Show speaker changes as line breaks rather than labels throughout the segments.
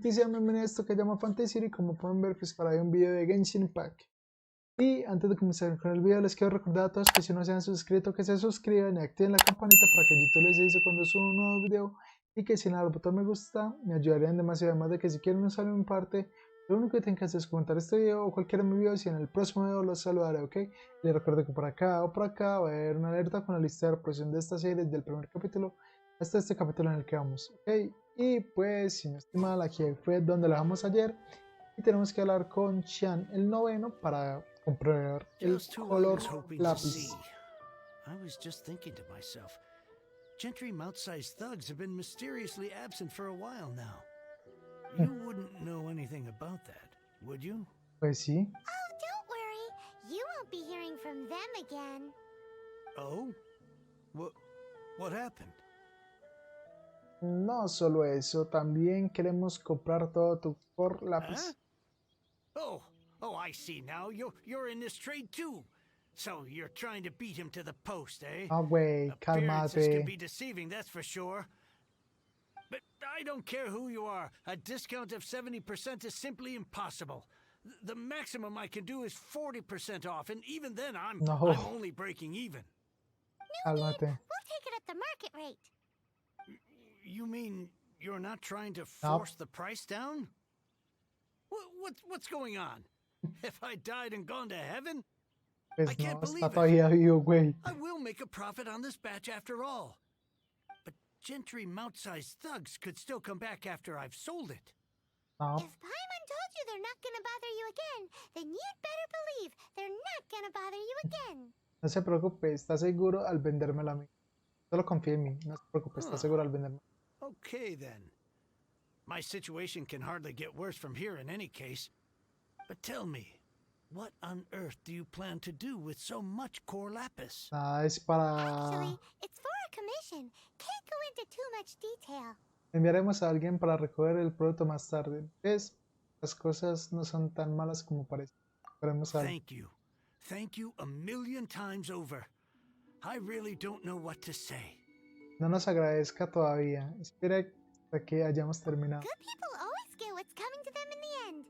y sean bienvenidos a esto que se llama Fantasiciro y como pueden ver pues para ahí un video de Genshin Impact. Y antes de comenzar con el video les quiero recordar a todos que si no se han suscrito que se suscriban y activen la campanita para que YouTube les avise cuando suba un nuevo video y que si nada el botón me gusta me ayudarían demasiado, además de que si quieren usarlo en parte lo único que tienen que hacer es comentar este video o cualquiera de mis videos y en el próximo video los saludaré, ¿ok? Les recuerdo que por acá o por acá va a haber una alerta con la lista de reproducción de esta serie desde el primer capítulo hasta este capítulo en el que vamos, ¿ok? Y pues, si no estoy mal, aquí fue donde lo dejamos ayer y tenemos que hablar con Chan, el noveno, para comprar el color lápiz.
I was just thinking to myself, gentry mouth-sized thugs have been mysteriously absent for a while now. You wouldn't know anything about that, would you?
Pues sí.
Oh, don't worry. You won't be hearing from them again.
Oh? What happened?
No solo eso, también queremos comprar todo tu por lápiz.
Huh? Oh, I see now. You're in this trade too. So you're trying to beat him to the post, eh?
Ah, güey,
Appearances can
cálmate.
be deceiving, that's for sure. But I don't care who you are. A discount of 70% is simply impossible. The maximum I can do is 40% off, and even then I'm only breaking even.
Cálmate.
We'll take it at the market rate.
You mean you're not trying to force the price down? What's going on? Have I died and gone to heaven?
Pues
I can't
no,
believe
está
it.
todavía vivo, güey.
I will make a profit on this batch after all. But gentry mouth-sized thugs could still come back after I've sold it.
No,
If Paimon told you they're not gonna bother you again, then you'd better believe they're not gonna bother you again.
no se preocupe, está seguro al vendérmelo a mí. Solo confía en mí, no se preocupe, está seguro al venderme.
Okay, then. My situation can hardly get worse from here in any case. But tell me, what on earth do you plan to do with so much core lapis?
Nada, es para...
Actually, it's for a commission. Can't go into too much detail.
Enviaremos a alguien para recoger el producto más tarde. ¿Ves? Las cosas no son tan malas como parecen. Esperemos a...
Thank you. Thank you a million times over. I really don't know what to say.
No nos agradezca todavía. Espera hasta que hayamos terminado.
Good people always get what's coming to them in the end.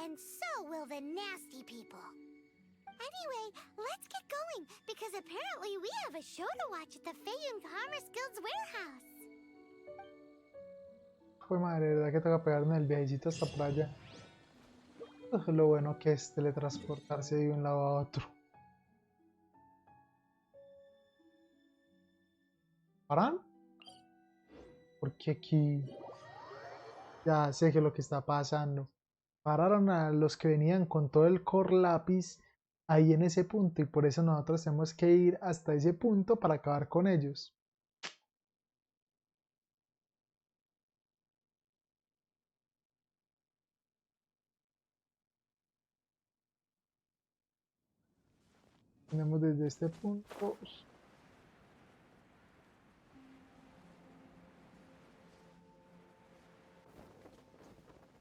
And so will the nasty people. Anyway, let's get going, because apparently we have a show to watch at the Feiyun Commerce Guild's warehouse.
Joder, madre, ¿verdad que toca pegarme el viajecito hasta por allá? Lo bueno que es teletransportarse de un lado a otro. ¿Paran? Porque aquí... Ya sé que lo que está pasando. Pararon a los que venían con todo el core lápiz ahí en ese punto y por eso nosotros tenemos que ir hasta ese punto para acabar con ellos. Tenemos desde este punto.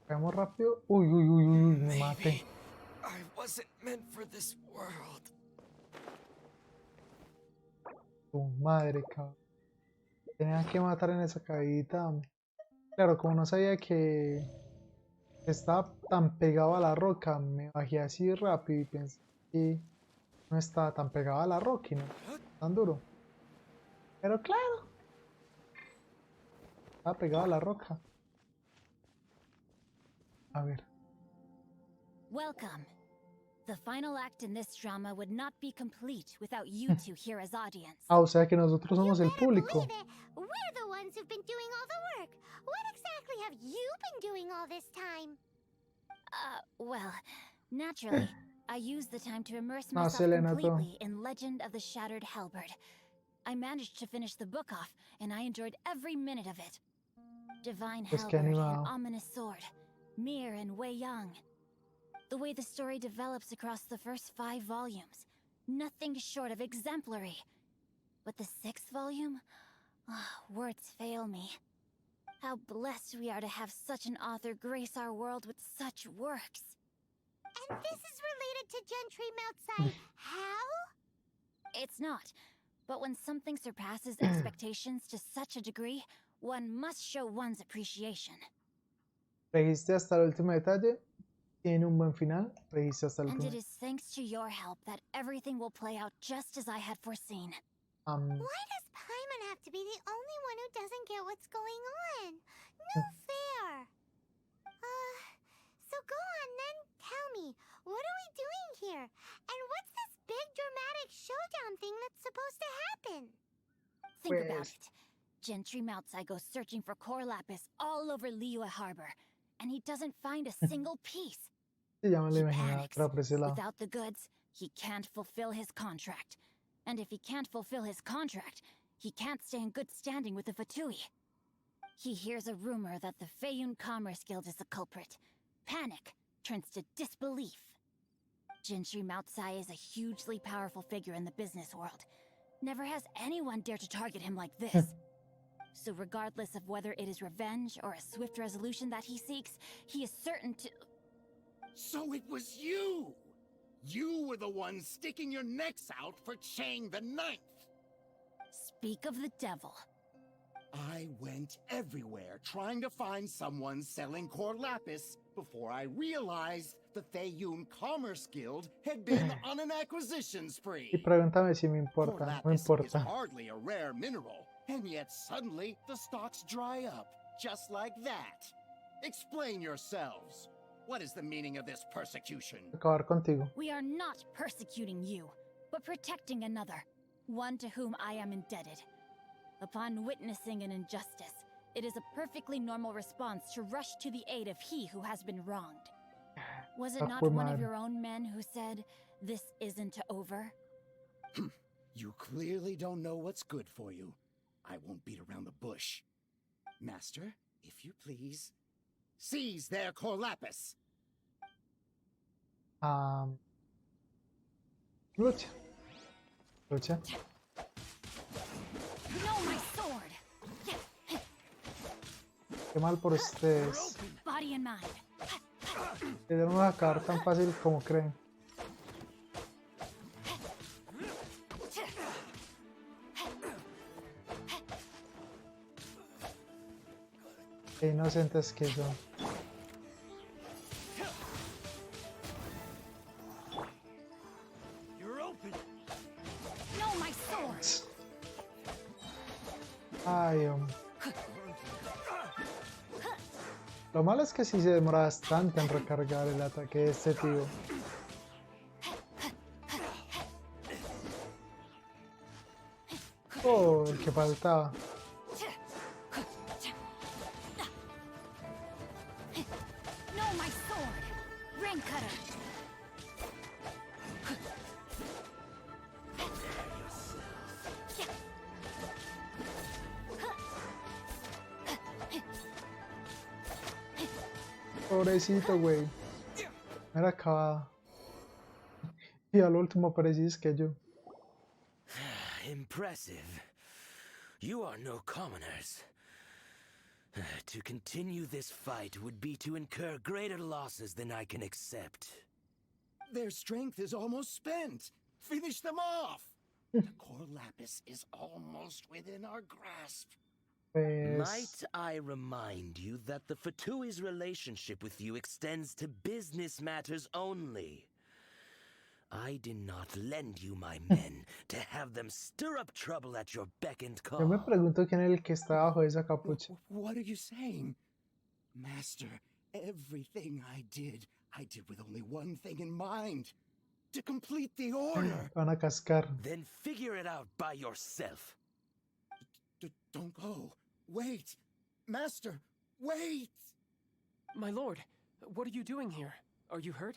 Vamos rápido. Uy, uy, uy, uy, me maté.
I wasn't meant for this world.
Tu madre, cabrón. Tenía que matar en esa caída. Claro, como no sabía que estaba tan pegado a la roca, me bajé así rápido y pensé que no estaba tan pegado a la roca y no tan duro. Pero claro, estaba pegado a la roca. A ver.
Welcome. The final act in this drama would not be complete without you two here as audience.
Ah, o sea que nosotros somos el
Better
público.
believe it. We're the ones who've been doing all the work. What exactly have you been doing all this time?
Well, naturally, I used the time to immerse
No,
myself
Selena,
completely in Legend of the Shattered Halberd. I managed to finish the book off, and I enjoyed every minute of it. Divine
Pues qué
Halberd,
animado.
an ominous sword, Mir and Wei Yang. The way the story develops across the first 5 volumes, nothing short of exemplary. But the 6th volume? Words fail me. How blessed we are to have such an author grace our world with such works.
And this is related to Gentry Moutside. How?
It's not. But when something surpasses expectations to such a degree, one must show one's appreciation.
Registe hasta el último detalle. Tiene un buen final. Registe hasta el
And it
último.
is thanks to your help that everything will play out just as I had foreseen.
Why does Paimon have to be the only one who doesn't get what's going on? No fair. So go on then, tell me, what are we doing here? And what's this big dramatic showdown thing that's supposed to happen?
Think about
Pues-
it. Gentry Moutsai goes searching for core lapis all over Liyue Harbor, and he doesn't find a single piece.
Sí, ya me lo
He
imaginaba,
panics.
que era por ese lado.
Without the goods, he can't fulfill his contract. And if he can't fulfill his contract, he can't stay in good standing with the Fatui. He hears a rumor that the Feiyun Commerce Guild is the culprit. Panic turns to disbelief. Gentry Moutsai is a hugely powerful figure in the business world. Never has anyone dared to target him like this. So regardless of whether it is revenge or a swift resolution that he seeks, he is certain to...
So it was you! You were the one sticking your necks out for Chang the Ninth!
Speak of the devil.
I went everywhere trying to find someone selling core lapis before I realized the Feiyun Commerce Guild had been on an acquisition
Y
spree.
pregúntame si me
Core
importa. No
lapis is
importa.
hardly a rare mineral, and yet suddenly the stocks dry up, just like that. Explain yourselves. What is the meaning of this persecution?
Acabar contigo.
We are not persecuting you, but protecting another, one to whom I am indebted. Upon witnessing an injustice, it is a perfectly normal response to rush to the aid of he who has been wronged. Was it not one of your own men who said, "This isn't over"?
You clearly don't know what's good for you. I won't beat around the bush. Master, if you please, seize their core lapis.
Lucha. Lucha.
No, my sword!
Qué mal por ustedes.
Body and mind.
Que no va a acabar tan fácil como creen. Qué inocentes que son.
You're open.
No, my sword!
Ay, hombre. Lo malo es que sí se demora bastante en recargar el ataque de este tío. Oh, el que faltaba.
No, my sword! Ring cutter!
Pobrecito, güey. Era acabado. Y al último parecís que yo.
Impressive. You are no commoners. To continue this fight would be to incur greater losses than I can accept.
Their strength is almost spent. Finish them off. The core lapis is almost within our grasp.
Pues...
Might I remind you that the Fatui's relationship with you extends to business matters only? I did not lend you my men to have them stir up trouble at your beck and call.
Yo me pregunto quién es el que está bajo esa capucha.
What are you saying? Master, everything I did with only one thing in mind. To complete the order.
Van a cascar.
Then figure it out by yourself.
Don't go. Wait. Master, wait.
My lord, what are you doing here? Are you hurt?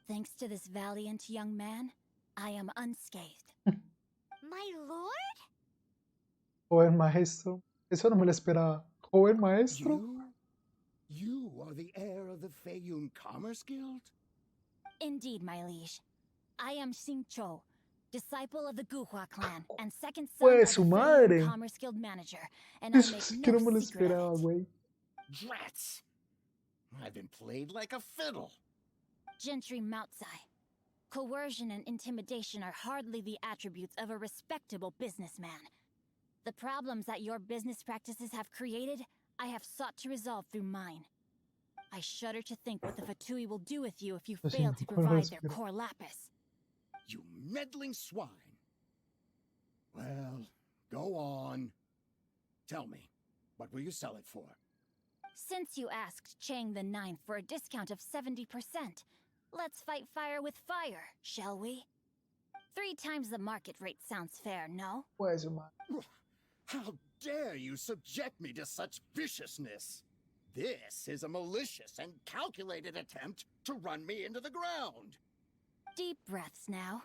Thanks to this valiant young man, I am unscathed.
My lord?
Joven maestro. Eso no me lo esperaba. Joven maestro.
You are the heir of the Feiyun Commerce Guild?
Indeed, my liege. I am Xingqiu, disciple of the Guhua clan and second son
Pues
of
su
the
madre.
Feiyun Commerce Guild manager, and I
Eso
make
sí que no me
no
lo
secret
esperaba,
of it.
güey.
Drats! I've been played like a fiddle.
Gentry Moutsai. Coercion and intimidation are hardly the attributes of a respectable businessman. The problems that your business practices have created, I have sought to resolve through mine. I shudder to think what the Fatui will do with you if you
Lo
fail
siento
to
por
provide their
respirar.
core lapis.
You meddling swine. Well, go on. Tell me, what will you sell it for?
Since you asked Chang the Ninth for a discount of 70%, let's fight fire with fire, shall we? 3 times the market rate sounds fair, no?
Pues, man.
How dare you subject me to such viciousness? This is a malicious and calculated attempt to run me into the ground.
Deep breaths now.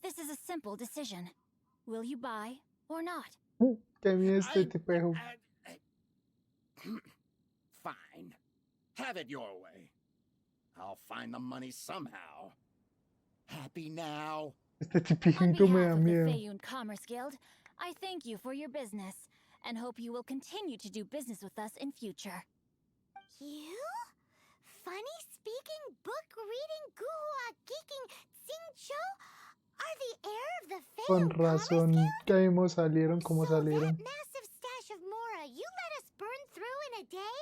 This is a simple decision. Will you buy or not?
Qué miedo este tipejo.
Fine. Have it your way. I'll find the money somehow. Happy now?
Este
On
tipejito me
behalf
da
of the
miedo.
Feiyun Commerce Guild, I thank you for your business and hope you will continue to do business with us in future.
You? Funny speaking, book reading, guhua geeking, Xingqiu are the heir of the
Con
Feiyun Commerce
razón,
Guild?
caímos, salieron como
So
salieron.
that massive stash of Mora you let us burn through in a day?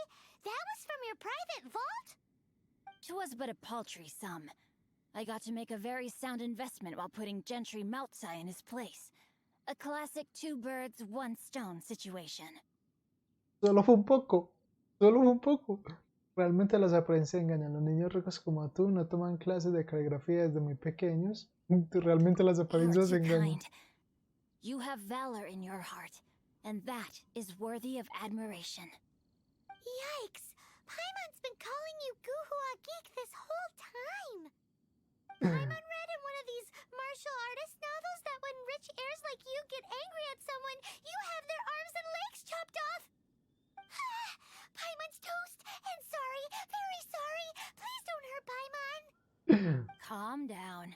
That was from your private vault?
'Twas but a paltry sum. I got to make a very sound investment while putting Gentry Maltsai in his place. A classic 2 birds, 1 stone situation.
Solo fue un poco. Solo fue un poco. Realmente las apariencias engañan. Los niños ricos como tú no toman clases de caligrafía desde muy pequeños. Realmente las
You are
apariencias
too
engañan.
kind. You have valor in your heart, and that is worthy of admiration.
Yikes! Paimon's been calling you guhua geek this whole time.
Hmm.
Paimon read in one of these martial artist novels that when rich heirs like you get angry at someone, you have their arms and legs chopped off. Paimon's toast, and sorry, very sorry. Please don't hurt Paimon.
Calm down.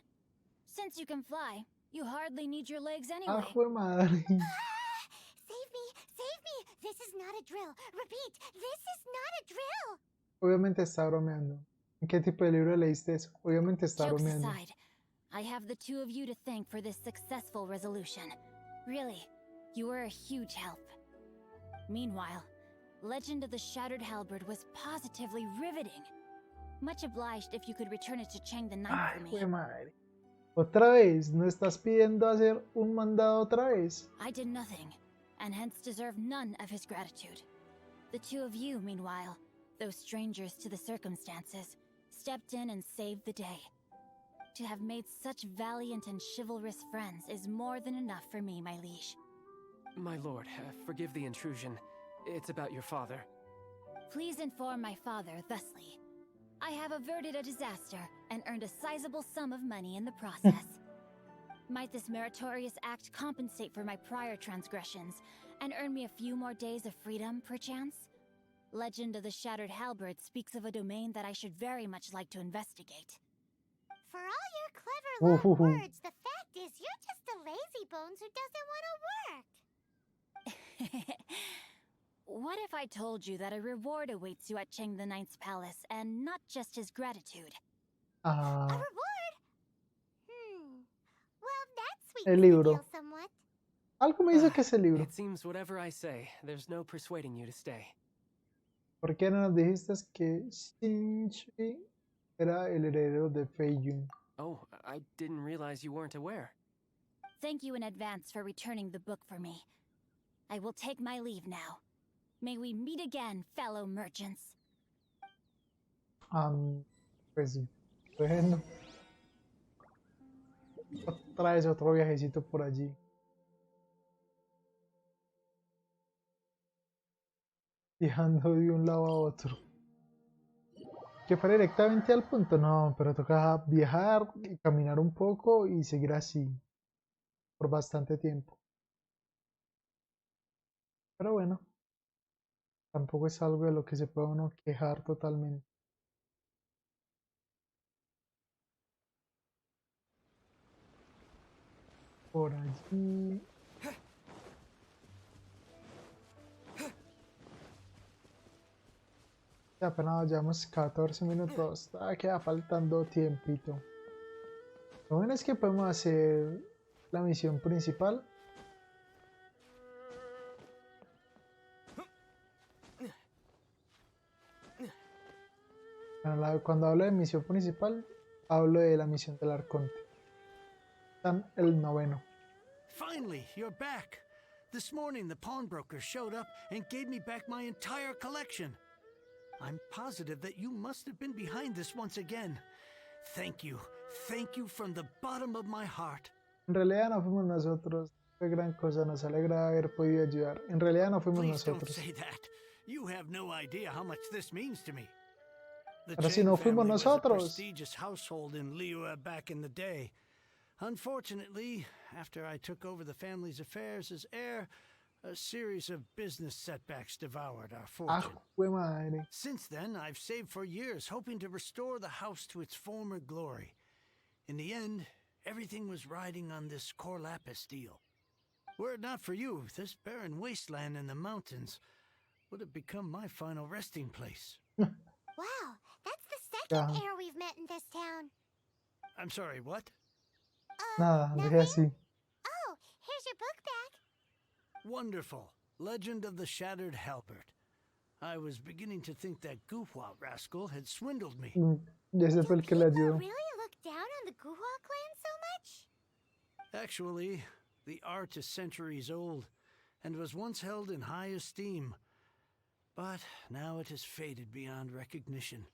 Since you can fly, you hardly need your legs
Ah,
anyway.
jue madre.
Save me, save me. This is not a drill. Repeat, this is not a drill.
Obviamente está bromeando. ¿En qué tipo de libro leíste eso? Obviamente está
Jokes
bromeando.
aside, I have the 2 of you to thank for this successful resolution. Really, you were a huge help. Meanwhile, Legend of the Shattered Halberd was positively riveting. Much obliged if you could return it to Chang the Ninth
Ay,
for me.
jue madre. Otra vez, ¿no estás pidiendo hacer un mandado otra vez?
I did nothing, and hence deserve none of his gratitude. The 2 of you, meanwhile, though strangers to the circumstances, stepped in and saved the day. To have made such valiant and chivalrous friends is more than enough for me, my liege.
My lord, forgive the intrusion. It's about your father.
Please inform my father thusly. I have averted a disaster and earned a sizable sum of money in the process. Might this meritorious act compensate for my prior transgressions and earn me a few more days of freedom, perchance? Legend of the Shattered Halberd speaks of a domain that I should very much like to investigate.
For all your clever long
Ooh.
words, the fact is you're just a lazy bones who doesn't want to work.
What if I told you that a reward awaits you at Chang the Ninth's palace, and not just his gratitude?
A
Ah,
reward? Well, that
El
sweetens the
libro.
deal somewhat.
algo me dice que es el libro.
It seems whatever I say, there's no persuading you to stay.
¿Por qué no nos dijiste que Shinji era el heredero de Feiyun?
Oh, I didn't realize you weren't aware.
Thank you in advance for returning the book for me. I will take my leave now. May we meet again, fellow merchants.
Pues sí. Bueno. Otra vez otro viajecito por allí. Viajando de un lado a otro. Que fuera directamente al punto, no, pero toca viajar y caminar un poco y seguir así por bastante tiempo. Pero bueno, tampoco es algo de lo que se pueda uno quejar totalmente. Por allí. Ya apenas llevamos 14 minutos. Queda faltando tiempito. Lo bueno es que podemos hacer la misión principal. Cuando hablo de misión principal, hablo de la misión del arconte. Están el 9º.
Finally, you're back. This morning, the pawnbroker showed up and gave me back my entire collection. I'm positive that you must have been behind this once again. Thank you. Thank you from the bottom of my heart.
En realidad no fuimos nosotros. Fue gran cosa, nos alegra haber podido ayudar. En realidad no fuimos
Please don't
nosotros.
say that. You have no idea how much this means to me. The
Pero si
Chang
no fuimos
family was a
nosotros.
prestigious household in Liyue back in the day. Unfortunately, after I took over the family's affairs as heir, a series of business setbacks devoured our fortune.
Jue madre.
Since then, I've saved for years, hoping to restore the house to its former glory. In the end, everything was riding on this core lapis deal. Were it not for you, this barren wasteland in the mountains would have become my final resting place.
Wow, that's the second heir we've met in this town.
I'm sorry, what?
Nada, dejé así.
Oh, here's your book back.
Wonderful. Legend of the Shattered Halberd. I was beginning to think that Guhua rascal had swindled me.
Y ese fue el que le ayudó.
Really look down on the Guhua clan so much?
Actually, the art is centuries old and was once held in high esteem. But now it has faded beyond recognition.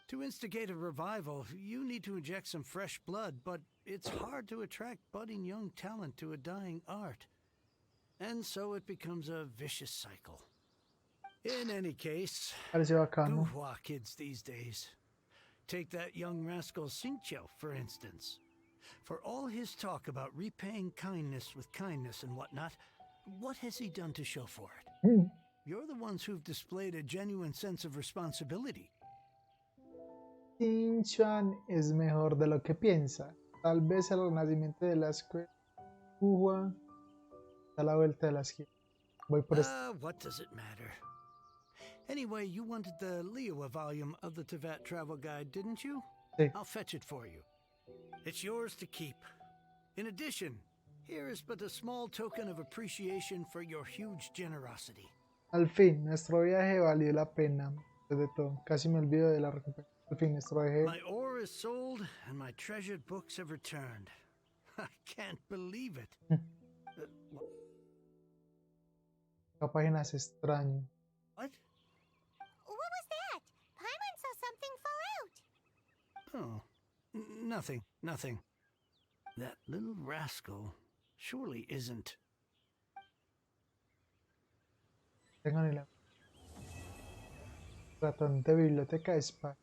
To instigate a revival, you need to inject some fresh blood, but it's hard to attract budding young talent to a dying art. And so it becomes a vicious cycle. In any case,
Pareció bacano.
Guhua kids these days. Take that young rascal Xingqiu, for instance. For all his talk about repaying kindness with kindness and whatnot, what has he done to show for it? You're the ones who've displayed a genuine sense of responsibility.
Xinchuan es mejor de lo que piensa. Tal vez el renacimiento de la escuela Guhua a la vuelta de la esquina. Voy por esto.
What does it matter? Anyway, you wanted the Liyue volume of the Teyvat travel guide, didn't you?
Sí.
I'll fetch it for you. It's yours to keep. In addition, here is but a small token of appreciation for your huge generosity.
Al fin, nuestro viaje valió la pena. Desde todo, casi me olvido de la recompensa. Al fin, nuestro viaje.
My ore is sold and my treasured books have returned. I can't believe it.
La página es extraño.
What?
What was that? Paimon saw something fall out.
Oh, nothing. That little rascal surely isn't.
Tengo ni la. Ratón de biblioteca de Spa.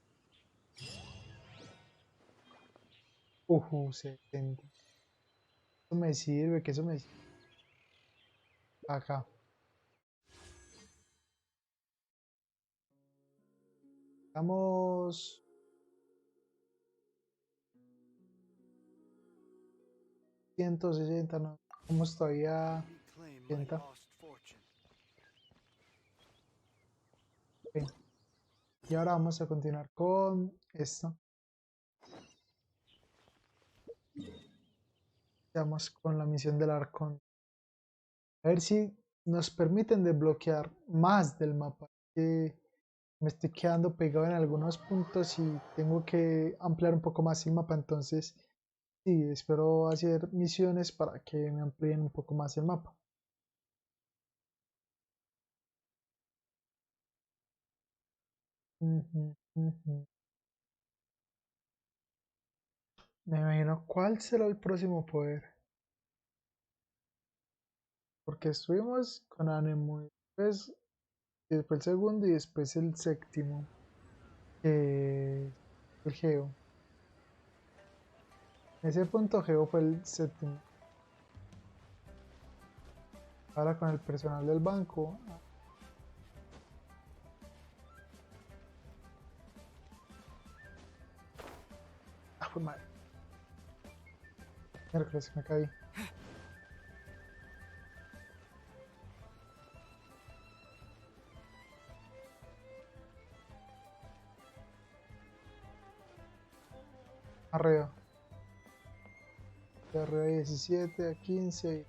70. Eso me sirve, que eso me sirve. Acá. Estamos. $160, no. Estamos todavía.
Reclaim my
80.
lost fortune.
Ok. Y ahora vamos a continuar con esto. Vamos con la misión del arcón. A ver si nos permiten desbloquear más del mapa. Que me estoy quedando pegado en algunos puntos y tengo que ampliar un poco más el mapa. Entonces, sí, espero hacer misiones para que me amplíen un poco más el mapa. Me imagino cuál será el próximo poder. Porque estuvimos con Anemo, después el segundo y después el séptimo. El Geo. En ese punto Geo fue el séptimo. Ahora con el personal del banco. Fue mal. Miércoles me caí. Arriba. De arriba 17 a 15.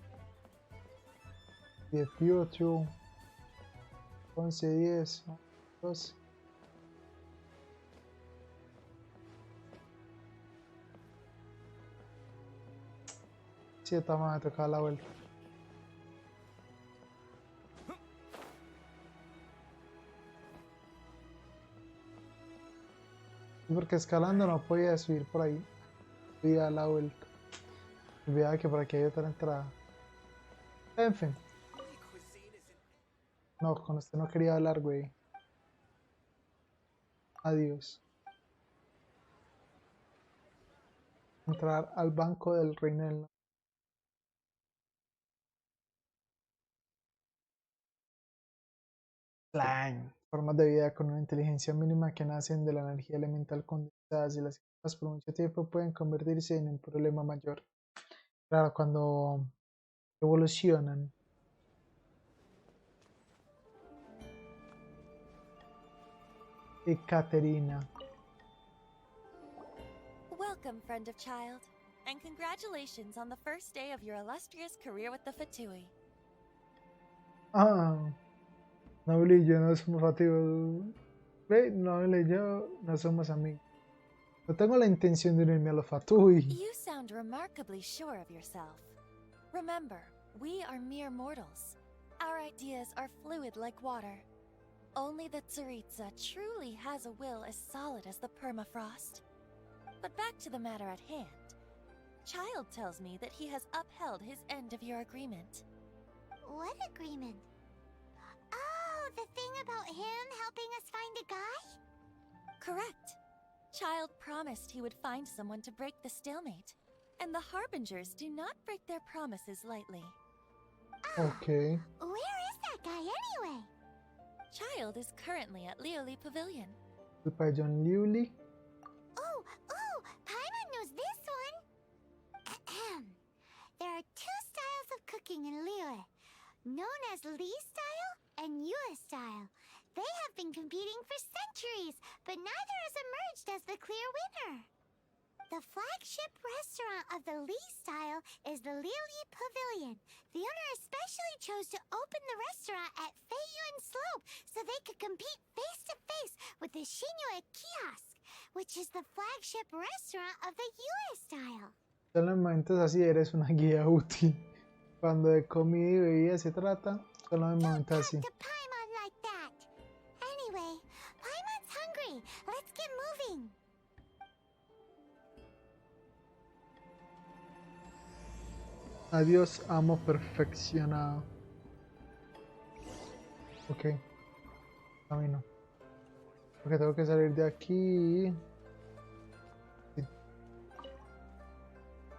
18. 11, 10. 12. Sí, toma, me tocaba la vuelta. Porque escalando no podía subir por ahí. Fui a la vuelta. Olvidaba que por aquí hay otra entrada. En fin. No, con este no quería hablar, güey. Adiós. Entrar al banco del Reino del Norte. Plan. Formas de vida con una inteligencia mínima que nacen de la energía elemental condensada. Si las ignoras por mucho tiempo pueden convertirse en un problema mayor. Claro, cuando evolucionan. Ekaterina.
Welcome, friend of child, and congratulations on the first day of your illustrious career with the Fatui.
Ah, Noble y yo no somos fatigos. Ve, Noble y yo no somos amigos. No tengo la intención de unirme a los Fatui.
You sound remarkably sure of yourself. Remember, we are mere mortals. Our ideas are fluid like water. Only the Tsaritsa truly has a will as solid as the permafrost. But back to the matter at hand. Child tells me that he has upheld his end of your agreement.
What agreement? Oh, the thing about him helping us find a guy?
Correct. Child promised he would find someone to break the stalemate. And the Harbingers do not break their promises lightly.
Okay.
Where is that guy anyway?
Child is currently at Lioli Pavilion.
El pabellón Liuli.
Oh, Paimon knows this one. Ahem. There are two styles of cooking in Liyue, known as Li style and Yue style. They have been competing for centuries, but neither has emerged as the clear winner. The flagship restaurant of the Li style is the Liuli Pavilion. The owner especially chose to open the restaurant at Feiyuan Slope so they could compete face-to-face with the Shinue Kiosk, which is the flagship restaurant of the Yue style.
Solamente es así, eres una guía útil. Cuando de comida y bebida se trata, solamente así.
Don't talk to Paimon like that. Anyway, Paimon's hungry. Let's get moving.
Adiós, amo perfeccionado. Ok. Camino. Porque tengo que salir de aquí. Sí.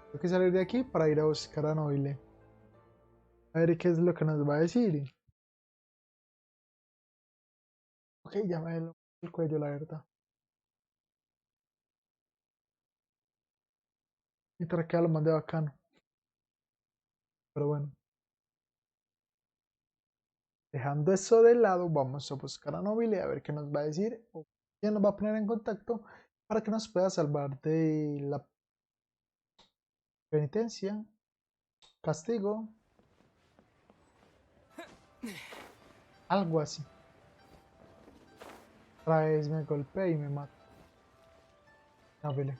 Tengo que salir de aquí para ir a buscar a Noble. A ver qué es lo que nos va a decir. Ok, ya me duele el cuello, la verdad. Y te queda lo más de bacano. Pero bueno. Dejando eso de lado, vamos a buscar a Nobile a ver qué nos va a decir o quién nos va a poner en contacto para que nos pueda salvar de la penitencia, castigo, algo así. Otra vez me golpea y me mata. Nobile.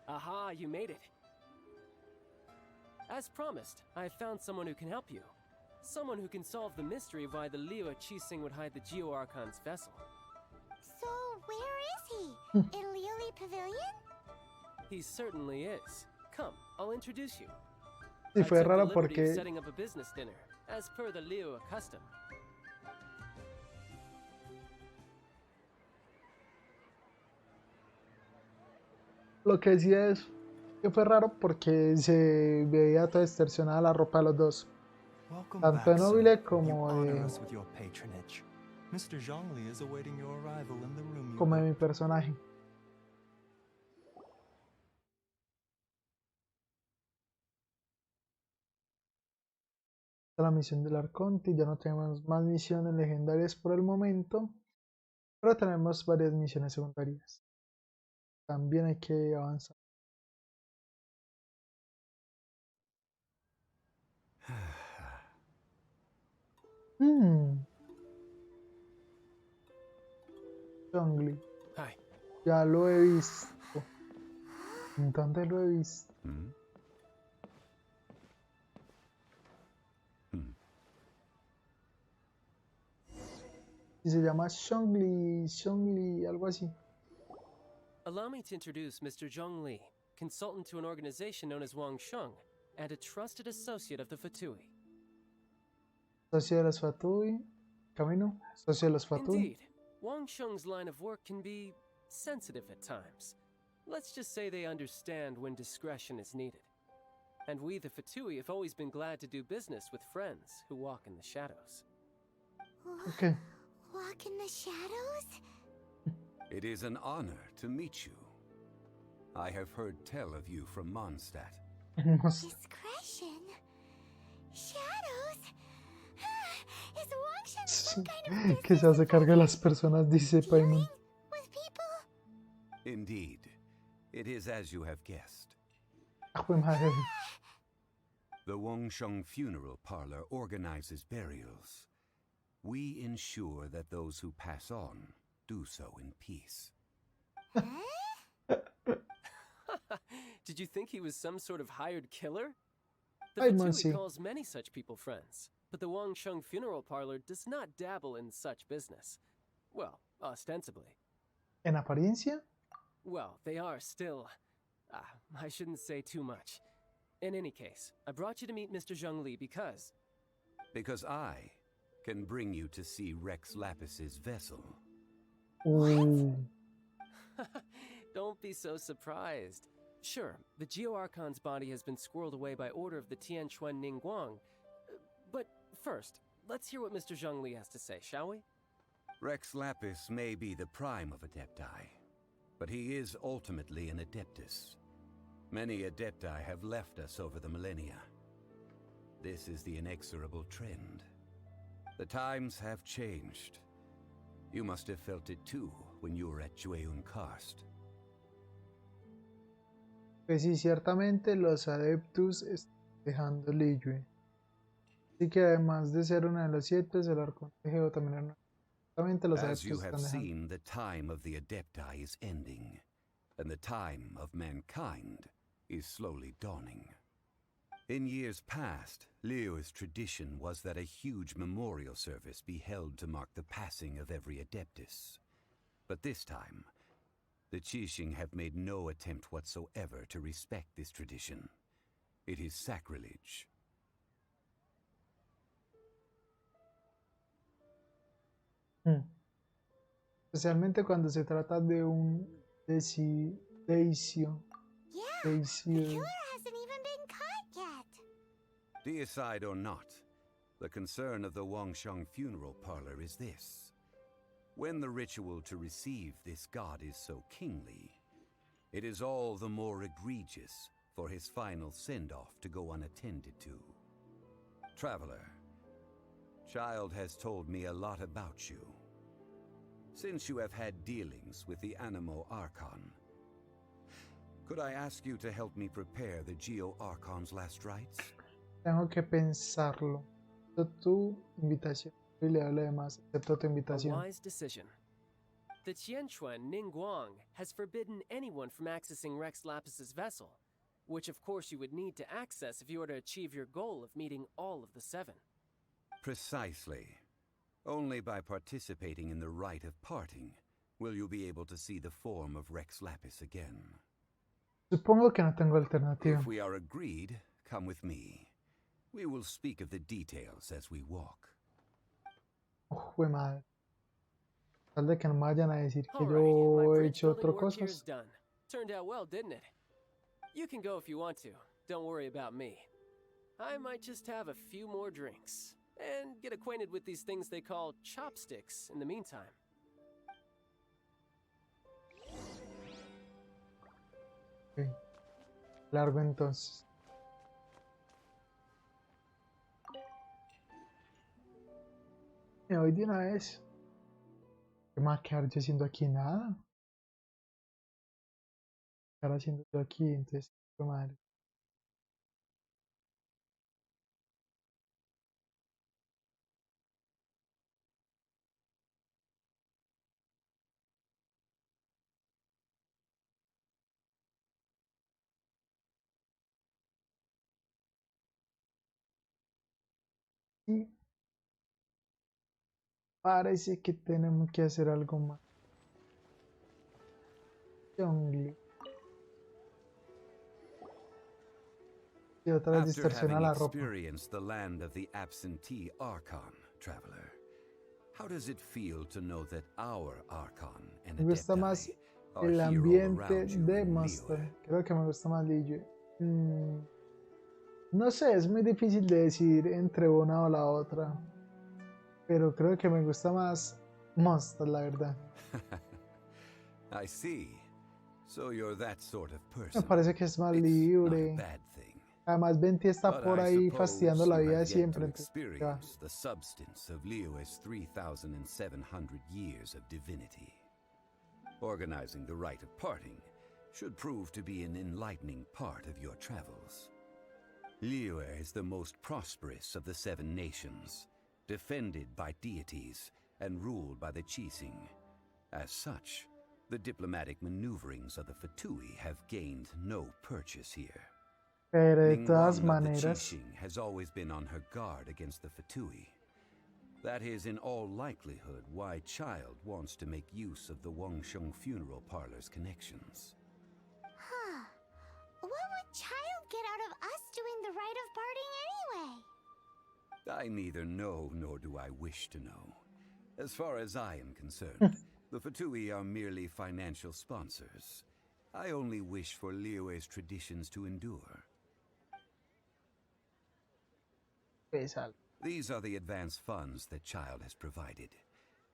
Aha, you made it. As promised, I found someone who can help you. Someone who can solve the mystery of why the Liyue Qixing would hide the Geo-Archon's vessel.
So, where is he? In Liuli Pavilion?
He certainly is. Come, I'll introduce you.
Y
I
fue
took the
raro
liberty of
porque
setting up a business dinner, as per the Liyue custom.
lo que decía es que fue raro porque se veía toda distorsionada la ropa de los dos. Tanto de Nobile como
Mr. Zhongli is awaiting your arrival in the room you
como de mi personaje. La misión del Arconte, ya no tenemos más misiones legendarias por el momento, pero tenemos varias misiones secundarias. También hay que avanzar. Zhongli.
Hi.
Ya lo he visto. ¿Dónde lo he visto? Y se llama Zhongli, algo así.
Allow me to introduce Mr. Zhongli, consultant to an organization known as Wangsheng, and a trusted associate of the Fatui.
Socio de los Fatui. Camino. Socio de los Fatui.
Indeed, Wangsheng's line of work can be sensitive at times. Let's just say they understand when discretion is needed. And we, the Fatui, have always been glad to do business with friends who walk in the shadows.
Okay.
Walk in the shadows?
It is an honor to meet you. I have heard tell of you from Mondstadt.
Discretion? Shadows? Is Wangsheng some kind of
Que se hace carga de las personas, dice Paimon.
with people?
Indeed, it is as you have guessed.
Madre.
The Wangsheng Funeral Parlor organizes burials. We ensure that those who pass on do so in peace.
Did you think he was some sort of hired killer? The
Ay,
Fatui
Monsi.
calls many such people friends, but the Wangsheng Funeral Parlor does not dabble in such business. Well, ostensibly.
¿En apariencia?
Well, they are still... I shouldn't say too much. In any case, I brought you to meet Mr. Zhongli because...
Because I can bring you to see Rex Lapis's vessel.
Don't be so surprised. Sure, the Geo-Archon's body has been squirreled away by order of the Tianquan Ningguang. But first, let's hear what Mr. Zhongli has to say, shall we?
Rex Lapis may be the prime of Adepti, but he is ultimately an Adeptus. Many Adepti have left us over the millennia. This is the inexorable trend. The times have changed. You must have felt it too when you were at Jueun Karst.
Pues sí, ciertamente los adeptus están dejando Liyue. Así que además de ser uno de los 7, el arcontegeo también era ciertamente los
As you
adeptus
have
están dejando.
seen, the time of the Adepti is ending, and the time of mankind is slowly dawning. In years past, Liyue's tradition was that a huge memorial service be held to mark the passing of every Adeptus. But this time, the Qixing have made no attempt whatsoever to respect this tradition. It is sacrilege.
Especialmente cuando se trata de un deicidio.
Yeah, the killer hasn't even been caught yet.
Deicide or not, the concern of the Wangsheng Funeral Parlor is this. When the ritual to receive this god is so kingly, it is all the more egregious for his final send-off to go unattended to. Traveler, Child has told me a lot about you. Since you have had dealings with the Animo Archon, could I ask you to help me prepare the Geo Archon's last rites?
Tengo que pensarlo. Tu invitación. Y le hablo de más. Acepto tu
A
invitación.
wise decision. The Tianquan Ningguang has forbidden anyone from accessing Rex Lapis's vessel, which of course you would need to access if you were to achieve your goal of meeting all of the 7.
Precisely. Only by participating in the rite of parting will you be able to see the form of Rex Lapis again.
Supongo que no tengo alternativa.
If we are agreed, come with me. We will speak of the details as we walk.
Jue madre. Tal de que no me vayan a decir que
All
yo
right, my
he
bridge
hecho
building
otras
work here is
cosas.
done. Turned out well, didn't it? You can go if you want to. Don't worry about me. I might just have a few more drinks and get acquainted with these things they call chopsticks in the meantime.
Ok. Largo entonces. Me voy de una vez. ¿Qué más quedar yo haciendo aquí? Nada. Estar haciendo yo aquí, entonces, jue madre. Y parece que tenemos que hacer algo más. Zhongli. Y otra vez
After
distorsiona
having
la ropa.
experienced the land of the absentee Archon, traveler, how does it feel to know that our Archon and
Me gusta más
Adepti are
el
hero
ambiente
around you
de
in
Master.
Liyue?
Creo que me gusta más Liyue. No sé, es muy difícil de decidir entre una o la otra. Pero creo que me gusta más Master, la verdad.
I see. So you're that sort of
Me
person.
parece que es más
It's not a
libre.
bad thing.
Además, Venti está
But
por
I
ahí
suppose
fastidiando la
you
vida
have
de
yet
siempre.
to
Entonces,
experience the substance of Liyue's 3,700 years of divinity. Organizing the rite of parting should prove to be an enlightening part of your travels. Liyue is the most prosperous of the 7 nations, defended by deities and ruled by the Qixing. As such, the diplomatic maneuverings of the Fatui have gained no purchase here.
pero de todas
Ningguang of the
maneras,
Qixing has always been on her guard against the Fatui. That is in all likelihood why Child wants to make use of the Wangsheng funeral parlor's connections.
Huh. What would Child get out of us doing the rite of parting anyway?
I neither know nor do I wish to know. As far as I am concerned, the Fatui are merely financial sponsors. I only wish for Liyue's traditions to endure. These are the advance funds that Child has provided.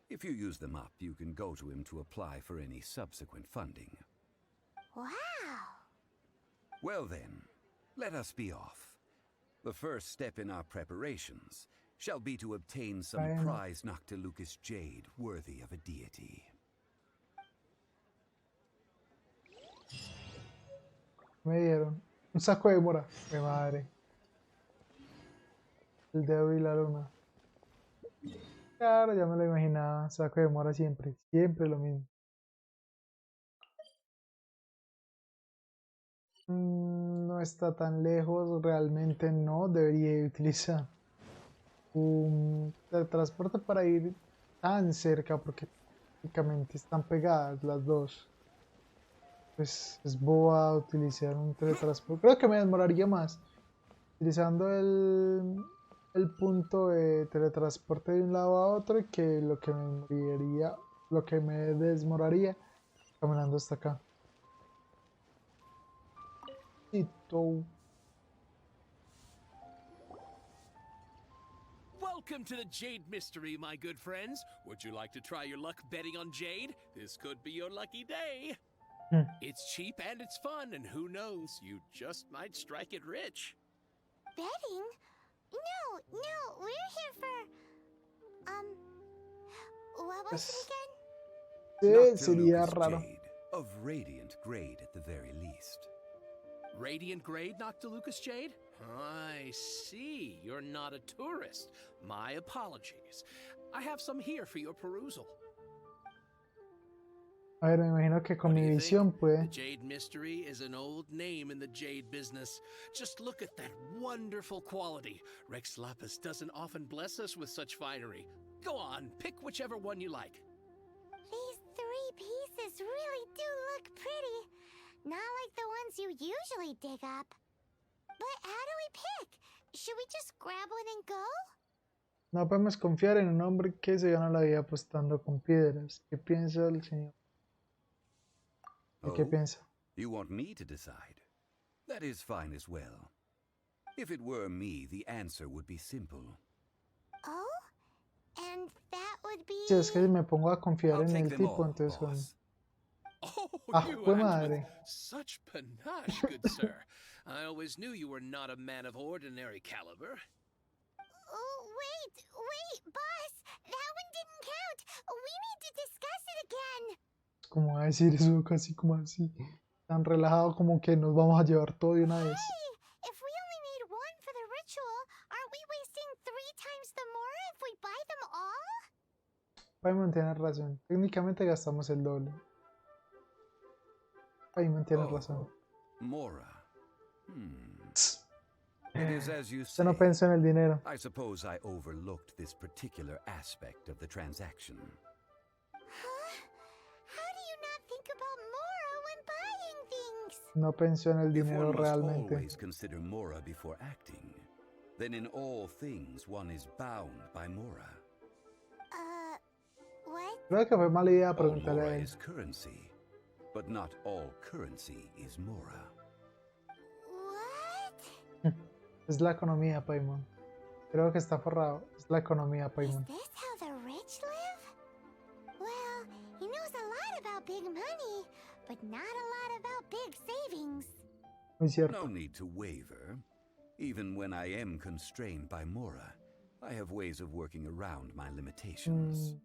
If you use them up, you can go to him to apply for any subsequent funding.
Wow.
Well then, let us be off. The first step in our preparations shall be to obtain some
Bueno.
prize Noctilucus jade worthy of a deity.
me dieron un saco de mora. Mi madre. El dedo y la luna. Claro, ya me lo imaginaba. Saco de mora siempre. Siempre lo mismo. No está tan lejos. Realmente no. Debería utilizar un teletransporte para ir tan cerca. Porque prácticamente están pegadas las dos. Pues es boba utilizar un teletransporte. Creo que me demoraría más utilizando el punto de teletransporte de un lado a otro que lo que me desmoraría caminando hasta acá.
Welcome to the Jade Mystery, my good friends. Would you like to try your luck betting on Jade? This could be your lucky day. It's cheap and it's fun, and who knows, you just might strike it rich.
Betting? No, we're here for... what was it again?
Sí, sería
Noctilucus
raro.
jade, of radiant grade at the very least.
Radiant grade, Noctilucus Jade? I see. You're not a tourist. My apologies. I have some here for your perusal.
A ver, me imagino que con
What do
mi
you
visión
think?
puede.
The Jade Mystery is an old name in the jade business. Just look at that wonderful quality. Rex Lapis doesn't often bless us with such finery. Go on, pick whichever one you like.
These 3 pieces really do look pretty. Not like the ones you usually dig up. But how do we pick? Should we just grab one and go?
No podemos confiar en un hombre que se gana la vida apostando con piedras. ¿Qué piensa el señor? ¿De qué
Oh?
piensa?
You want me to decide? That is fine as well. If it were me, the answer would be simple.
Oh? And that would be...
Si es que si me pongo a confiar
I'll
en
take
el
them
tipo,
all,
entonces bueno.
boss.
Oh,
Ah,
you
fue
act
madre.
with such panache, good sir. I always knew you were not a man of ordinary caliber.
Oh, wait, boss! That one didn't count! We need to discuss it again!
Como va a decir eso casi como así. Tan relajado como que nos vamos a llevar todo de una vez.
Hey! If we only need one for the ritual, aren't we wasting 3 times the more if we buy them all?
Paimon tiene razón. Técnicamente gastamos el doble. Paimon tiene razón.
Mora. It is as you
Usted
say.
no pensó en el dinero.
I suppose I overlooked this particular aspect of the transaction.
Huh? How do you not think about Mora when buying things?
No pensó en el
If
dinero
one must
realmente.
always consider Mora before acting, then in all things one is bound by Mora.
What?
Creo que fue mala idea
All
preguntarle a
Mora
él.
is currency, but not all currency is Mora.
What?
Es la economía, Paimon. Creo que está forrado. Es la economía,
Is
Paimon.
this how the rich live? Well, he knows a lot about big money, but not a lot about big savings.
Muy cierto.
No need to waver. Even when I am constrained by Mora, I have ways of working around my limitations.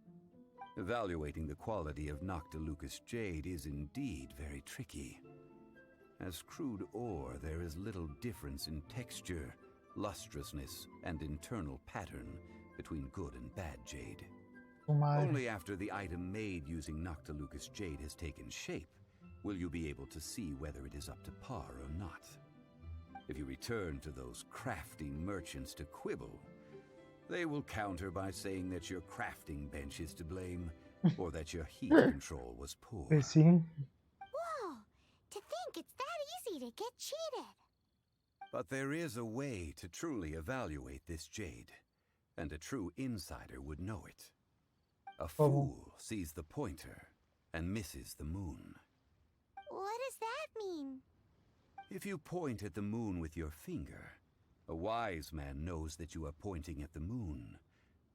Evaluating the quality of Noctilucous jade is indeed very tricky. As crude ore, there is little difference in texture, lustrousness, and internal pattern between good and bad jade.
Su madre.
Only after the item made using Noctilucous jade has taken shape will you be able to see whether it is up to par or not. If you return to those crafting merchants to quibble, they will counter by saying that your crafting bench is to blame, or that your heat control was poor.
Pues sí.
Whoa! To think it's that easy to get cheated.
But there is a way to truly evaluate this jade, and a true insider would know it. A fool sees the pointer and misses the moon.
What does that mean?
If you point at the moon with your finger, a wise man knows that you are pointing at the moon,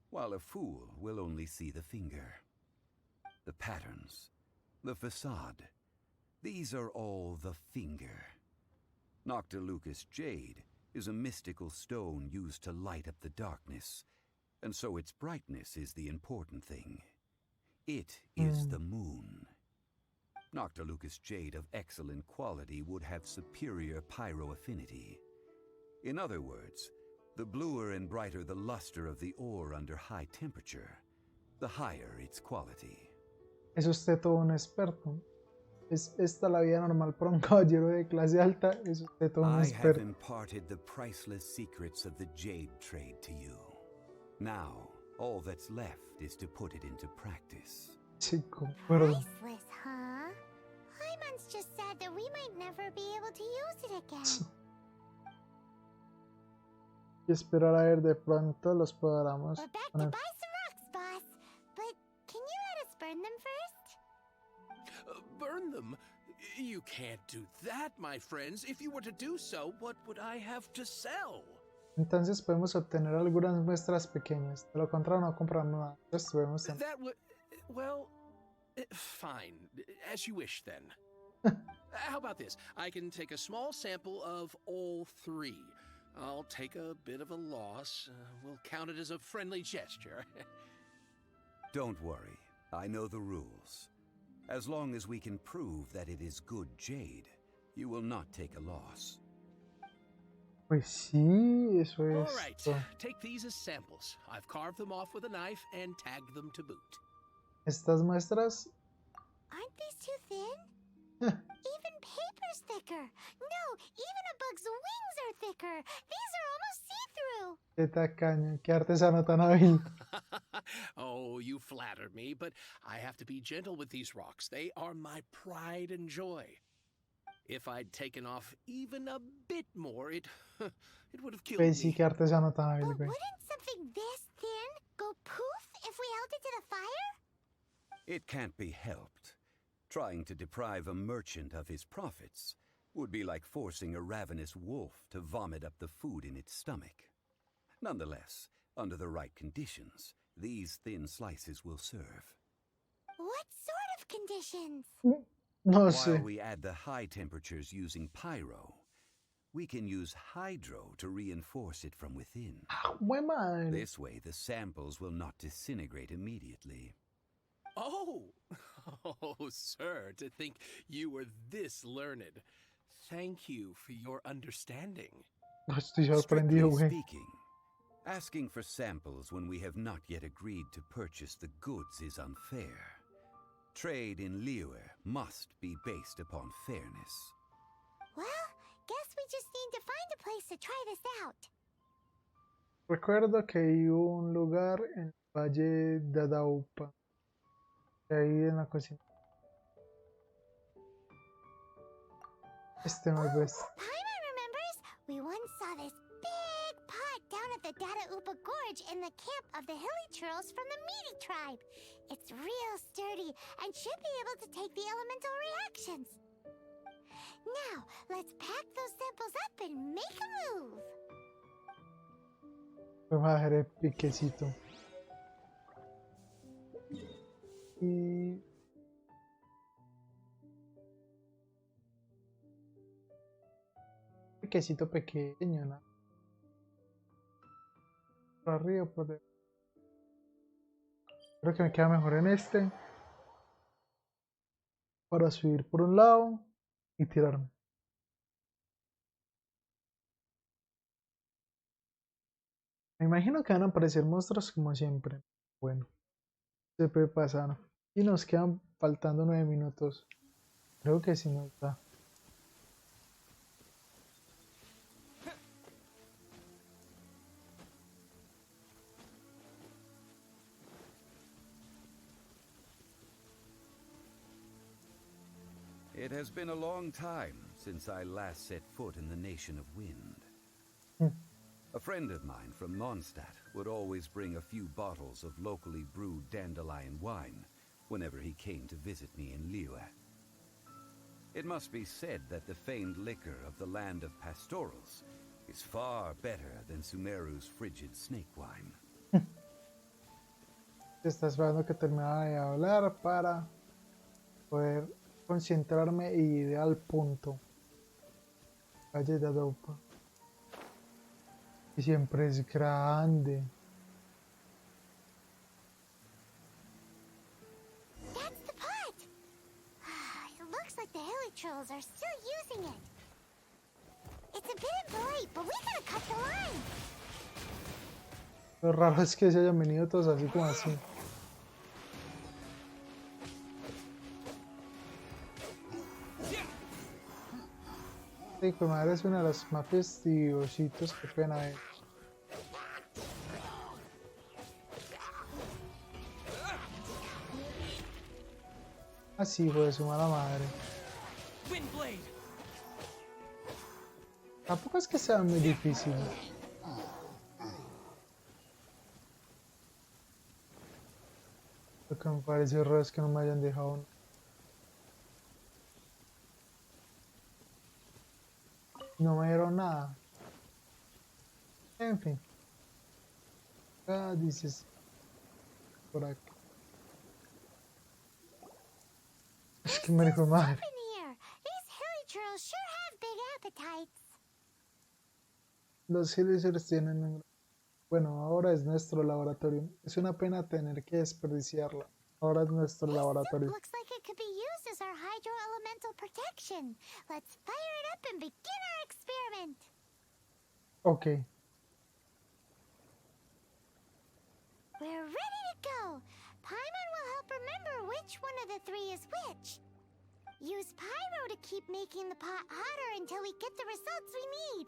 while a fool will only see the finger. The patterns, the facade, these are all the finger. Noctilucous jade is a mystical stone used to light up the darkness, and so its brightness is the important thing. It is the moon. Noctilucous jade of excellent quality would have superior pyro-affinity. In other words, the bluer and brighter the luster of the ore under high temperature, the higher its quality.
Es usted todo un experto. Es esta la vida normal para un caballero de clase alta. Es usted todo un
I have
experto.
imparted the priceless secrets of the jade trade to you. Now, all that's left is to put it into practice.
Chico, perdón.
Priceless, huh? Hyman's just sad that we might never be able to use it again.
Y esperar a ver, de pronto los podamos
We're back to
poner.
buy some rocks, boss. But can you let us burn them first?
Burn them? You can't do that, my friends. If you were to do so, what would I have to sell?
Entonces podemos obtener algunas muestras pequeñas. De lo contrario, no compramos nada. Entonces podemos tener.
That would... Well, fine. As you wish, then. How about this? I can take a small sample of all three. I'll take a bit of a loss. We'll count it as a friendly gesture.
Don't worry, I know the rules. As long as we can prove that it is good jade, you will not take a loss.
Pues sí, eso
All
es.
right, take these as samples. I've carved them off with a knife and tagged them to boot.
Estas muestras.
Aren't these too thin? Even paper's thicker. No, even a bug's wings are thicker. These are almost see-through.
Qué tacaño, qué artesano tan hábil.
Oh, you flatter me, but I have to be gentle with these rocks. They are my pride and joy. If I'd taken off even a bit more, it would have killed
Pues sí,
me.
qué artesano tan hábil,
But
güey.
wouldn't something this thin go poof if we held it to the fire?
It can't be helped. Trying to deprive a merchant of his profits would be like forcing a ravenous wolf to vomit up the food in its stomach. Nonetheless, under the right conditions, these thin slices will serve.
What sort of conditions?
No
While
sé.
we add the high temperatures using pyro, we can use hydro to reinforce it from within.
Buen madre.
This way, the samples will not disintegrate immediately.
Oh, sir, to think you were this learned. Thank you for your understanding.
No, estoy sorprendido,
Strictly
güey.
speaking, asking for samples when we have not yet agreed to purchase the goods is unfair. Trade in Liyue must be based upon fairness.
Well, guess guess we just need to find a place to try this out.
Recuerdo que hay un lugar en el Valle de Adaupa, ahí en la cocina. My best.
Paimon remembers we once saw this big pot down at the Dadaupa Gorge in the camp of the hilly churls from the Meaty tribe. It's real sturdy and should be able to take the elemental reactions. Now, let's pack those samples up and make a move.
Vamos a dejar el piquecito. Y... piquecito pequeño, ¿no? Por arriba, por debajo. Creo que me queda mejor en este. Para subir por un lado y tirarme. Me imagino que van a aparecer monstruos como siempre. Bueno, se puede pasar. Y nos quedan faltando 9 minutos. Creo que sí nos da.
It has been a long time since I last set foot in the Nation of Wind. A friend of mine from Mondstadt would always bring a few bottles of locally brewed dandelion wine whenever he came to visit me in Liyue. It must be said that the famed liquor of the land of pastorals is far better than Sumeru's frigid snake wine.
Está esperando que terminara de hablar para poder concentrarme y ir al punto. Valle de Adaupa. Y siempre es grande.
That's the pot! It looks like the hilly trolls are still using it. It's a bit impolite, but we gotta cut the line.
Lo raro es que se hayan venido todos así como así. Sí, pues madre, es una de las más festiviositos que pueden haber. Así, pues, su mala madre. Tampoco es que sea muy difícil. Lo que me parece raro es que no me hayan dejado. No me dieron nada. En fin. Dices. Por aquí. Es que me dijo madre. Los hillizers tienen un... Bueno, ahora es nuestro laboratorio. Es una pena tener que desperdiciarla. Ahora es nuestro laboratorio.
Looks like it could be used as our hydro-elemental protection. Let's fire it up and begin our experiment.
Okay.
We're ready to go. Paimon will help remember which one of the three is which. Use pyro to keep making the pot hotter until we get the results we need.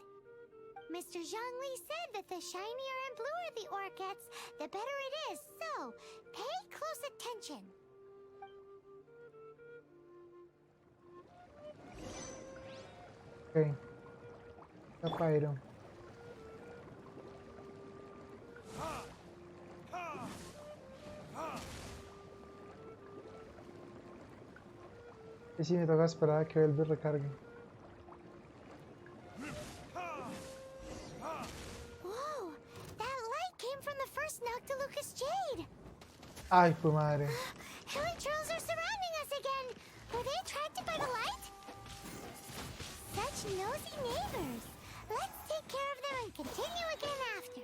Mr. Zhongli said that the shinier and bluer the ore gets, the better it is, so pay close attention.
Okay. The pyro. Y si me toca esperar a que vuelva y recargue.
Whoa! That light came from the first Noctilucous Jade!
Ay, fue madre.
Hilly trolls are surrounding us again! Were they attracted by the light? Such nosy neighbors! Let's take care of them and continue again after.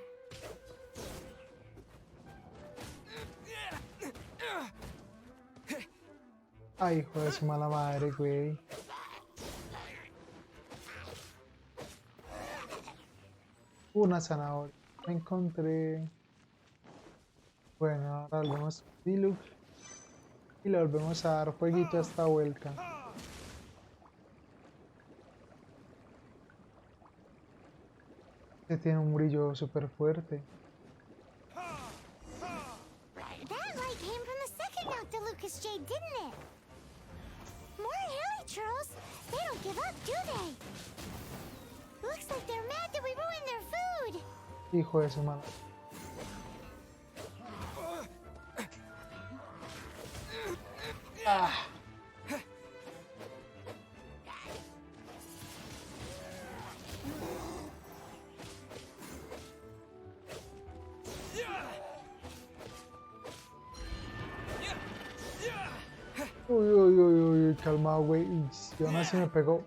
Ay, hijo de su mala madre, güey. Una zanahoria. Me encontré. Bueno, ahora volvemos a Diluc. Y le volvemos a dar fueguito a esta vuelta. Que tiene un brillo súper fuerte.
That light came from the second Noctilucous Jade, didn't it? More hilly churls. They don't give up, do they? Looks like they're mad that we ruined their food.
Hijo de su madre. Ah. Uy, uy, uy, uy, calmado, güey. Y aún así me pegó.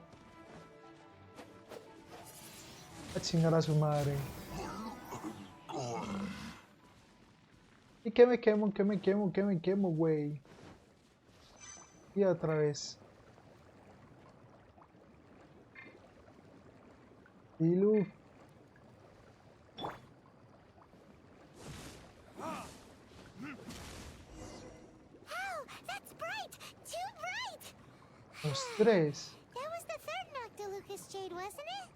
A chingar a su madre. Y que me quemo, güey. Y otra vez. Y Lu. Los tres.
That was the third Noctilucous Jade, wasn't it?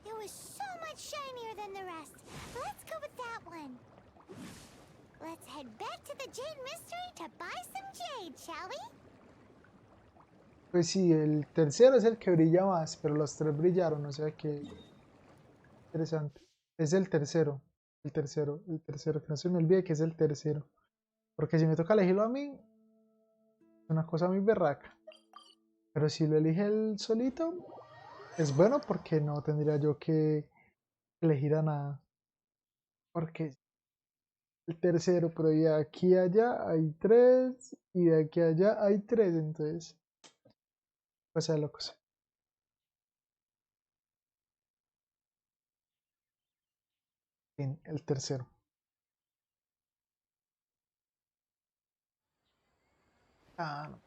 It was so much shinier than the rest. Let's go with that one. Let's head back to the Jade Mystery to buy some jade, shall we?
Pues sí, el tercero es el que brilla más, pero los tres brillaron, o sea que interesante. Es el tercero, que no se me olvide que es el tercero. Porque si me toca elegirlo a mí, es una cosa muy berraca. Pero si lo elige él solito, es bueno porque no tendría yo que elegir a nada. Porque el tercero, pero de aquí a allá hay tres, y de aquí a allá hay tres, entonces, pues es locos. Bien, el tercero. Ah, no.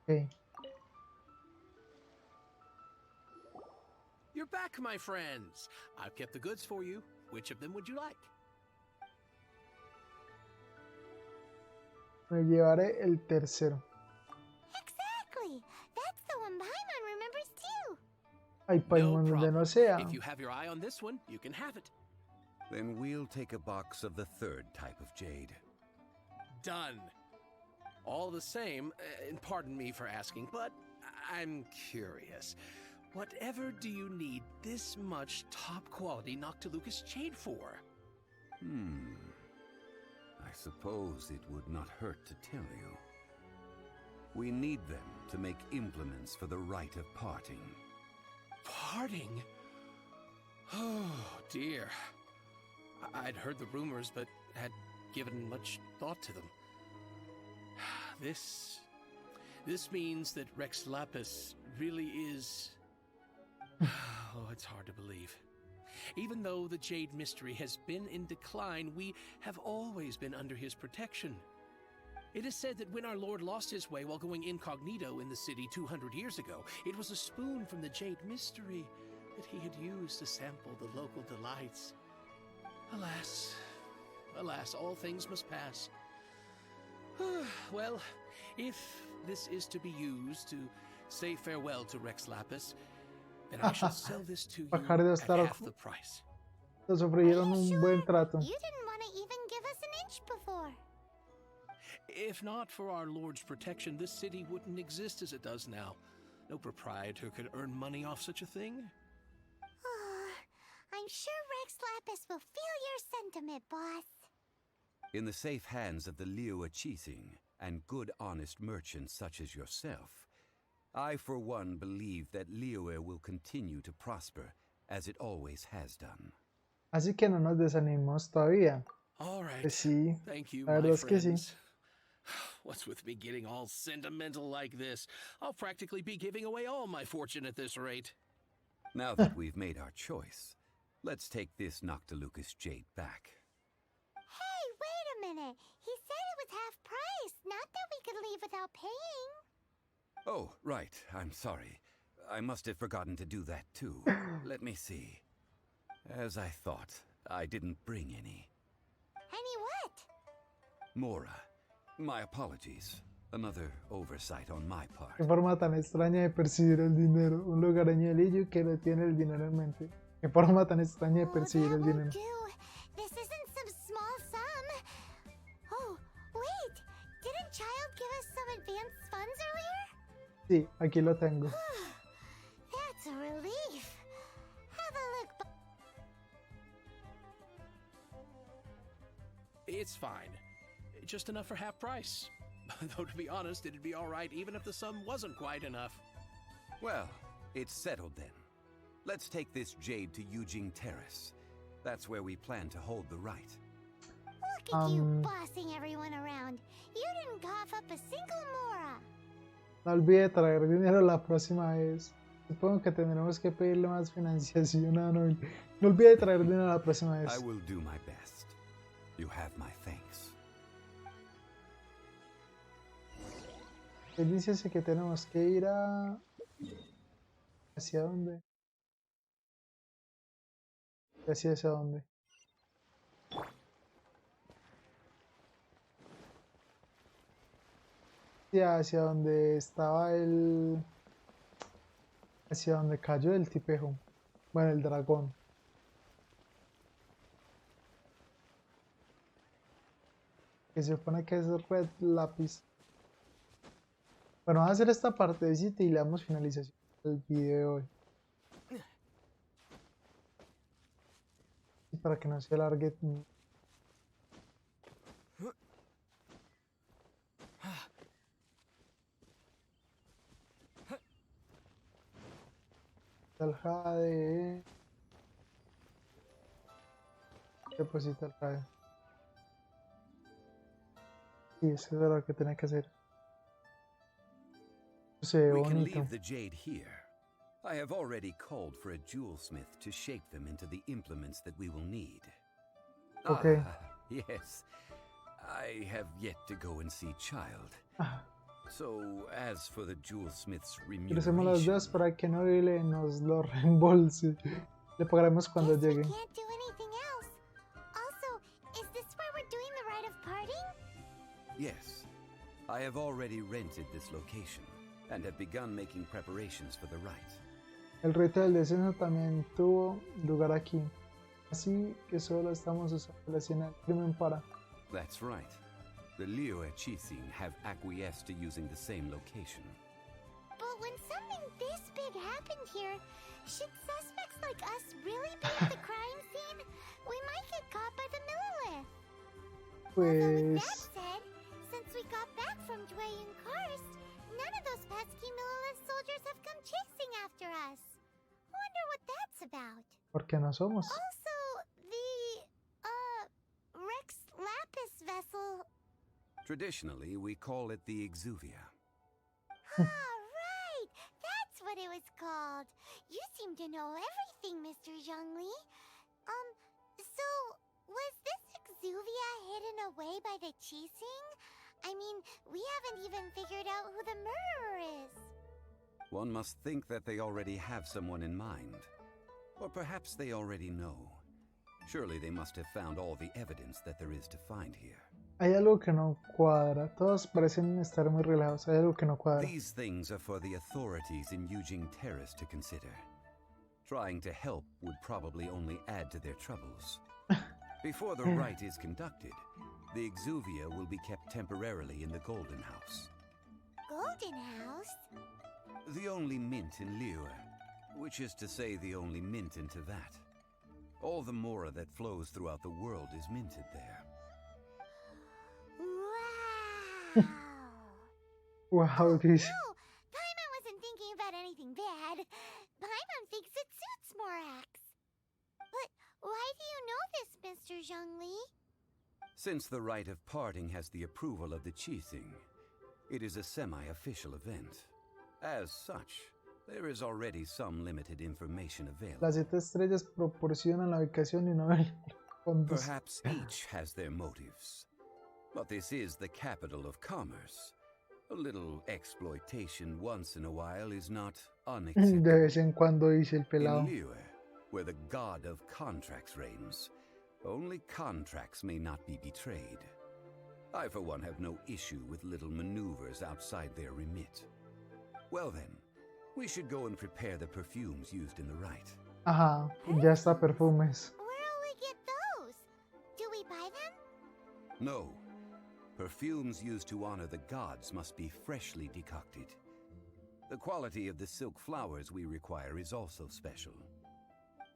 Okay.
You're back, my friends. I've kept the goods for you. Which of them would you like?
Me llevaré el tercero.
Exactly. That's the one Paimon remembers too.
Ay, Paimon, donde no sea.
If you have your eye on this one, you can have it.
Then we'll take a box of the third type of jade.
Done. All the same, and pardon me for asking, but I'm curious. Whatever do you need this much top-quality Noctilucous jade for?
I suppose it would not hurt to tell you. We need them to make implements for the rite of parting.
Parting? Oh, dear. I'd heard the rumors, but had given much thought to them. This means that Rex Lapis really is... Oh, it's hard to believe. Even though the Jade Mystery has been in decline, we have always been under his protection. It is said that when our Lord lost his way while going incognito in the city 200 years ago, it was a spoon from the Jade Mystery that he had used to sample the local delights. Alas, alas, all things must pass. Well, if this is to be used to say farewell to Rex Lapis, then I shall sell this to you at half the price.
Nos ofrecieron un buen trato.
You didn't want to even give us an inch before.
If not for our Lord's protection, this city wouldn't exist as it does now. No proprietor could earn money off such a thing.
I'm sure Rex Lapis will feel your sentiment, boss.
In the safe hands of the Liu Chising and good honest merchants such as yourself, I for one believe that Liyue will continue to prosper as it always has done.
Así que no nos desanimamos todavía.
All right.
Pues sí,
Thank you,
la verdad
my
es que sí.
friends. What's with me getting all sentimental like this? I'll practically be giving away all my fortune at this rate.
Now that we've made our choice, let's take this Noctilucous jade back.
Hey, wait a minute. He said it was half price, not that we could leave without paying.
Oh, right. I'm sorry. I must have forgotten to do that too. Let me see. As I thought, I didn't bring any.
Any what?
Mora, my apologies. Another oversight on my
Qué
part.
forma tan extraña de percibir el dinero. Un lugareño de Liyu que no tiene el dinero en mente. Qué forma tan extraña de percibir el dinero.
This isn't some small sum. Oh, wait. Didn't Child give us some advanced funds earlier?
Sí, aquí lo tengo.
That's a relief. Have a look.
It's fine. Just enough for half price. Though, to be honest, it'd be all right even if the sum wasn't quite enough.
Well, it's settled then. Let's take this jade to Yujing Terrace. That's where we plan to hold the rite.
Look at you bossing everyone around. You didn't cough up a single mora.
No olvide traer dinero la próxima vez. Supongo que tendremos que pedirle más financiación a Noel. No olvide traer dinero la próxima vez.
I will do my best. You have my thanks.
Él dice así que tenemos que ir a... ¿Hacia dónde? ¿Hacia dónde? Hacia donde estaba el... Hacia donde cayó el tipejo. Bueno, el dragón. Que se supone que es red lápiz. Bueno, vamos a hacer esta partecita y le damos finalización al video de hoy. Y para que no se alargue. El jade. Deposita el jade. Sí, eso es lo que tenía que hacer. Se ve
We can
bonito.
leave the jade here. I have already called for a jewelsmith to shape them into the implements that we will need.
Okay.
Yes. I have yet to go and see Child. So, as for the jewelsmith's
Crucemos los
remuneration...
dedos para que no nos lo reembolse. Le pagaremos cuando llegue.
Can't do anything else. Also, is this where we're doing the rite of parting?
Yes. I have already rented this location and have begun making preparations for the rite.
El rito del descenso también tuvo lugar aquí. Así que solo estamos usando la escena del crimen para...
That's right. The Liu Qixing have acquiesced to using the same location.
But when something this big happened here, should suspects like us really be at the crime scene? We might get caught by the Millilith. Although with that
Pues...
said, since we got back from Dwayne Karst, none of those pesky Millilith soldiers have come chasing after us. Wonder what that's about.
Porque no somos.
Also, the, Rex Lapis vessel...
Traditionally, we call it the Exuvia.
Right! That's what it was called. You seem to know everything, Mr. Zhongli. So, was this Exuvia hidden away by the Qixing? I mean, we haven't even figured out who the murderer is.
One must think that they already have someone in mind. Or perhaps they already know. Surely they must have found all the evidence that there is to find here.
Hay algo que no cuadra. Todos parecen estar muy relajados. Hay algo que no cuadra.
These things are for the authorities in Yujing Terrace to consider. Trying to help would probably only add to their troubles. Before the rite is conducted, the Exuvia will be kept temporarily in the Golden House.
Golden House?
The only mint in Liyue, which is to say the only mint in Teyvat. All the mora that flows throughout the world is minted there.
Wow, this.
No, Paimon wasn't thinking about anything bad. Paimon thinks it suits Morax. But why do you know this, Mr. Zhongli?
Since the rite of parting has the approval of the Qixing, it is a semi-official event. As such, there is already some limited information available.
Las 7 estrellas proporcionan la ubicación y no el fondos.
Perhaps each has their motives. But this is the capital of commerce. A little exploitation once in a while is not unacceptable.
De vez en cuando dice el pelado.
In Liyue, where the god of contracts reigns, only contracts may not be betrayed. I, for one, have no issue with little maneuvers outside their remit. Well then, we should go and prepare the perfumes used in the rite.
Ajá, ya está perfumes.
Where'll we get those? Do we buy them?
No. Perfumes used to honor the gods must be freshly decocted. The quality of the silk flowers we require is also special.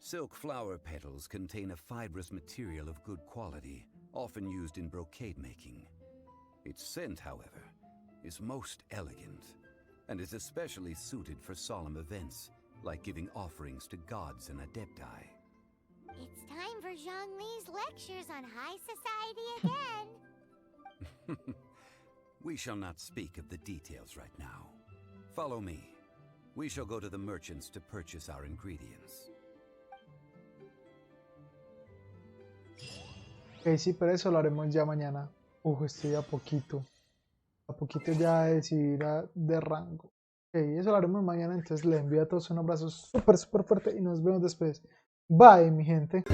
Silk flower petals contain a fibrous material of good quality, often used in brocade making. Its scent, however, is most elegant, and is especially suited for solemn events, like giving offerings to gods and adepti.
It's time for Zhongli's lectures on high society again.
We shall not speak of the details right now. Follow me. We shall go to the merchants to purchase our ingredients.
Ok, sí, pero eso lo haremos ya mañana. Estoy a poquito. A poquito ya de decidir de rango. Ok, eso lo haremos mañana. Entonces les envío a todos un abrazo súper fuerte y nos vemos después. Bye, mi gente.